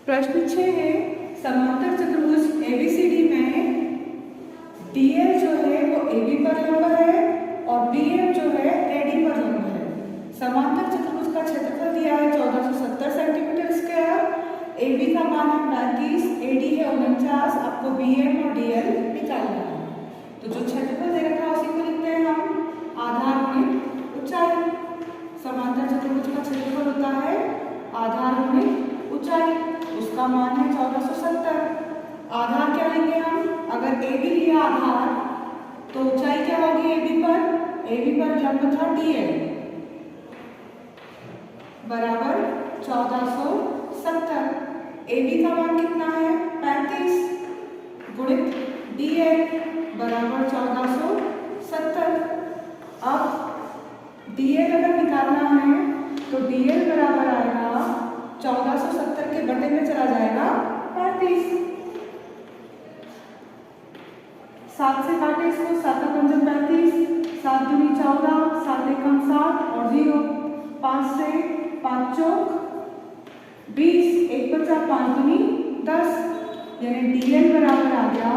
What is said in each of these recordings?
प्रश्न 6 है समांतर चतुर्भुज एबीसीडी में डीएल जो है वो एबी पर लंब है और बीएम जो है एडी पर लंब है। समांतर चतुर्भुज का क्षेत्रफल दिया है 1470 सेंटीमीटर स्क्वायर, एबी का मान है 35, एडी है 49, आपको बीएम और डीएल निकालना है। तो जो क्षेत्रफल दे रखा है उसी को लिखते हैं हम आधार गुणित ऊंचाई। समांतर चतुर्भुज का क्षेत्रफल होता है आधार गुणित ऊंचाई, उसका मान है 1470। आधार क्या लेंगे हम, अगर ए बी लिया आधार तो ऊंचाई क्या होगी एबी पर लंब था डीएल बराबर 1470। एबी का मान कितना है 35 गुणित डीएल बराबर 1470। अब डीएल अगर निकालना है तो डीएल बराबर आएगा 1470 के बटे में चला जाएगा 35। 7 से काटे इसको, 7 का 35, 7 दूनी 14, 7 एकम 7 और 0, 5 से 5 चौक 20, 1 बचा 5 दूनी 10, यानी डीएल बराबर आ गया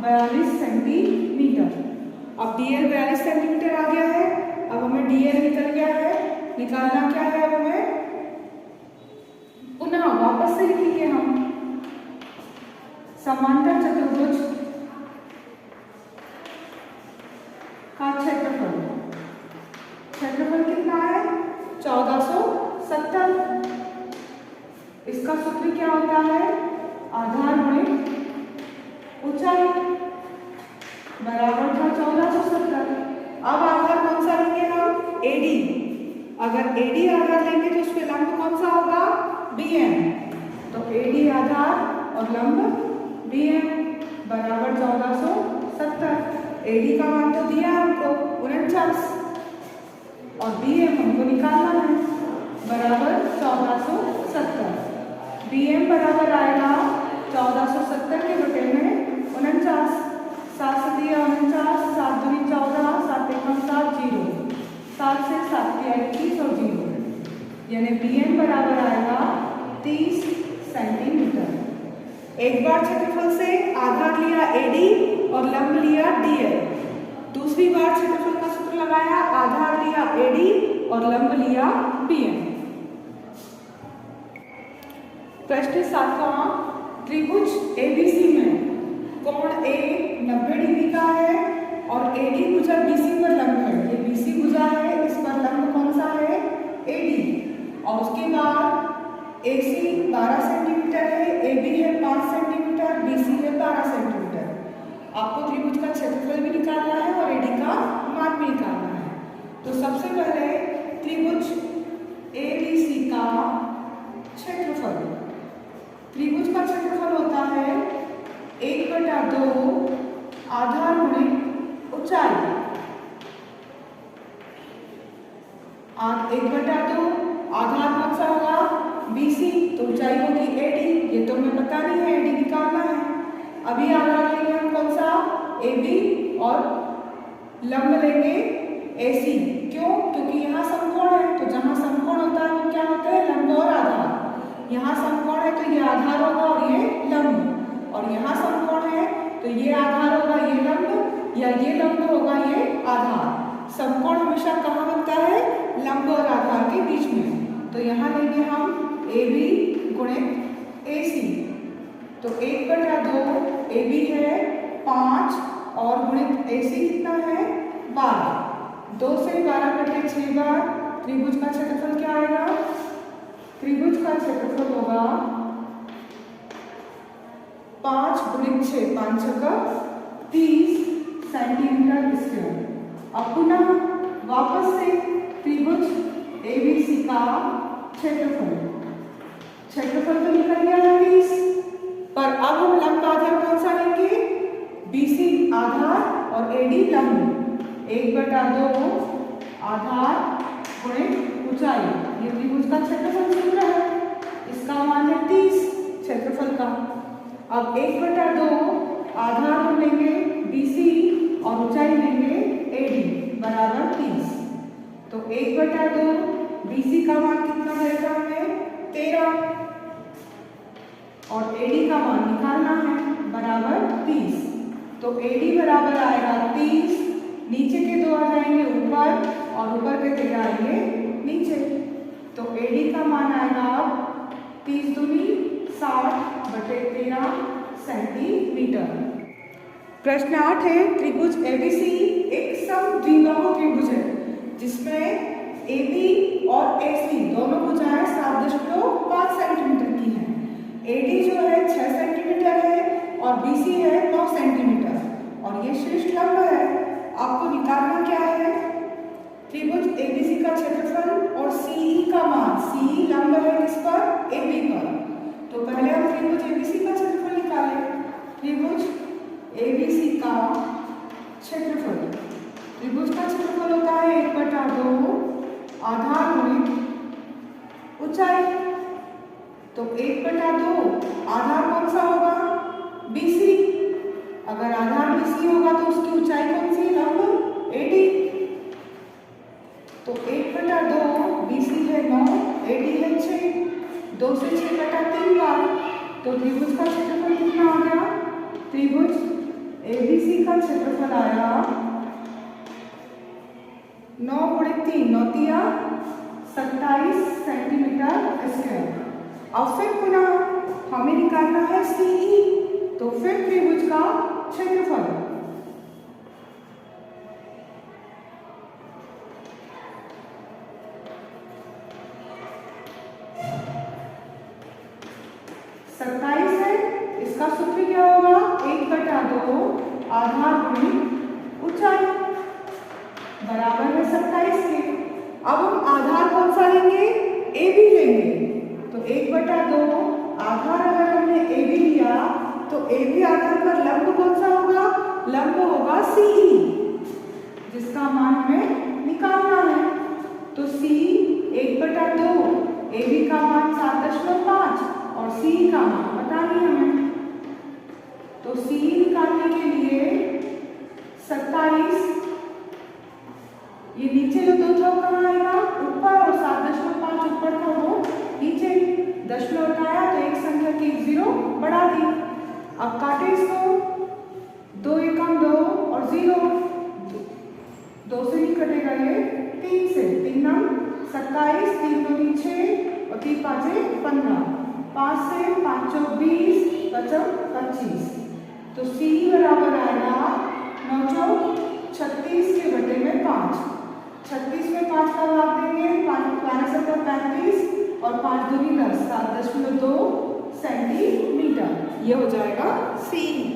42 सेंटीमीटर। अब डीएल 42 सेंटीमीटर आ गया है। अब हमें डीएल निकल गया है, निकालना क्या है अब हमें, पुनः वापस से लिखेंगे हम समांतर चतुर्भुज का क्षेत्रफल। क्षेत्रफल कितना है 1470। इसका सूत्र क्या होता है आधार गुणित ऊंचाई बराबर था 1470। अब आधार कौन सा लेंगे हम, एडी। अगर एडी आधार लेंगे तो उसमें लंब कौन सा होगा बीएम। तो एडी आधार और लंब बीएम बराबर 1470। एडी का मान तो दिया हमको 49 और बीएम हमको निकालना है बराबर 1470। बीएम बराबर आएगा 1470 के बटे में 49, 7 से दिया 49, 7 दूनी 14, 7 एकम 7, 0, 7 से 7 के 21 और 0, यानी बीएम बराबर आएगा 30 सेंटीमीटर। एक बार क्षेत्रफल से आधार लिया एडी और लंब लिया डीएल, दूसरी बार क्षेत्रफल का सूत्र लगाया, आधार लिया एडी और लंब लिया बीएम। प्रश्न 7वां, त्रिभुज एबीसी में कोण ए 90 डिग्री का है और एडी भुजा बीसी पर लंब है। ये बीसी भुजा है, इस पर लंब कौन सा है एडी, और उसके बाद एसी 12 सेंटीमीटर है, एबी है 5 सेंटीमीटर, बीसी है 12 सेंटीमीटर। आपको त्रिभुज का क्षेत्रफल भी निकालना है और एडी का मान भी निकालना है। तो सबसे पहले त्रिभुज एबीसी का क्षेत्रफल। त्रिभुज का क्षेत्रफल होता है 1/2 आधार गुणित ऊंचाई। 1/2 आधार कौन सा होगा बीसी, तो ऊंचाई होगी एडी। ये तो हमें पता नहीं है, एडी निकालना है। अभी आधार लेंगे हम कौन सा एबी और लंब लेंगे एसी। क्यों, क्योंकि यहाँ समकोण है, तो जहाँ समकोण होता है वो क्या होता है लंब और आधार। यहाँ समकोण है तो ये आधार होगा और ये लंब, और यहाँ समकोण है तो ये आधार होगा ये लंब, या ये लंब होगा ये आधार। समकोण हमेशा कहाँ बनता है लंब और आधार के बीच में। तो यहाँ लेंगे हम AB गुणित AC। तो 1/2 AB है 5 और गुणित AC कितना है 12। 2 से 12 कटे 6 बार। त्रिभुज का क्षेत्रफल क्या आएगा, त्रिभुज का क्षेत्रफल होगा 5 गुणित 6, 5 का 30 सेंटीमीटर स्क्वायर। अब पुनः वापस से त्रिभुज एबीसी का क्षेत्रफल तो निकल गया 30, पर अब हम लंब आधार कौन सा लेंगे बीसी आधार और एडी लंब। 1/2 आधार गुणित ऊंचाई, ये त्रिभुज का क्षेत्रफल सूत्र है, इसका मान है 30 क्षेत्रफल का। अब 1/2 आधार हम लेंगे बीसी और ऊंचाई लेंगे एडी बराबर 30। तो 1/2 बीसी का मान कितना रहेगा हमें 13। 30। तो AD बराबर आएगा 30, नीचे के 2 आ जाएंगे ऊपर और ऊपर के 13 आएंगे नीचे। तो AD का मान आएगा अब 30 दूनी 60/13 सेंटीमीटर। प्रश्न 8 है, त्रिभुज ABC एक समद्विबाहु त्रिभुज है जिसमें AB और AC दोनों भुजाएं 7.5 सेंटीमीटर की हैं। AD जो है 6 सेंटीमीटर है और BC है 9 सेंटीमीटर और ये शीर्ष लंब है। आपको निकालना क्या है? त्रिभुज ABC का क्षेत्रफल और CE का मान। CE लंब है किस पर? AB पर। तो पहले हम त्रिभुज ABC का क्षेत्रफल निकालें। त्रिभुज ABC का क्षेत्रफल, त्रिभुज का क्षेत्रफल होता है 1/2 आधार गुणित ऊंचाई। तो 1/2 आधार कौन सा होगा? BC। अगर आधार BC होगा तो उसकी ऊंचाई कौन सी? लंब AD। तो 1/2 BC है 9, AD है 6, 2 से 6/3 बार। तो त्रिभुज का क्षेत्रफल कितना आ गया? त्रिभुज ABC का क्षेत्रफल आया 9 × 3 9 × 27 सेंटीमीटर स्क्वायर। अब फिर पुनः हमें निकालना है CE। तो फिर त्रिभुज का क्षेत्रफल, है, इसका सूत्र क्या होगा? 1/2 आधार गुणित ऊंचाई बराबर है 27 के। अब हम आधार कौन सा लेंगे? AB लेंगे। तो 1/2 आधार अगर हमने AB लिया तो AB आधार पर लंब कौन सा होगा? लंब होगा CE, जिसका मान हमें निकालना है। तो CE 1/2, AB का मान 7.5 और CE का मान पता नहीं हमें। तो CE निकालने के लिए 27, ये नीचे जो 2 था कहाँ आएगा? ऊपर, और 7.5 ऊपर था वो नीचे। दशमलव उठाया तो एक संख्या की 0 बढ़ा दी। अब काटे इसको, 2 एकम 2 और 0, 2 से नहीं कटेगा ये, 3 से। 3 नम 27, 3 दूनी 6 और 3 पाँचे 15, 5 से 5 चौक 20, 25। तो CE बराबर आएगा 9 चौक 36 के बटे में 5। 36 में 5 का भाग देंगे, 5 से 35 और 5 दूनी 10, 7.2 सेंटीमीटर। ये हो जाएगा CE।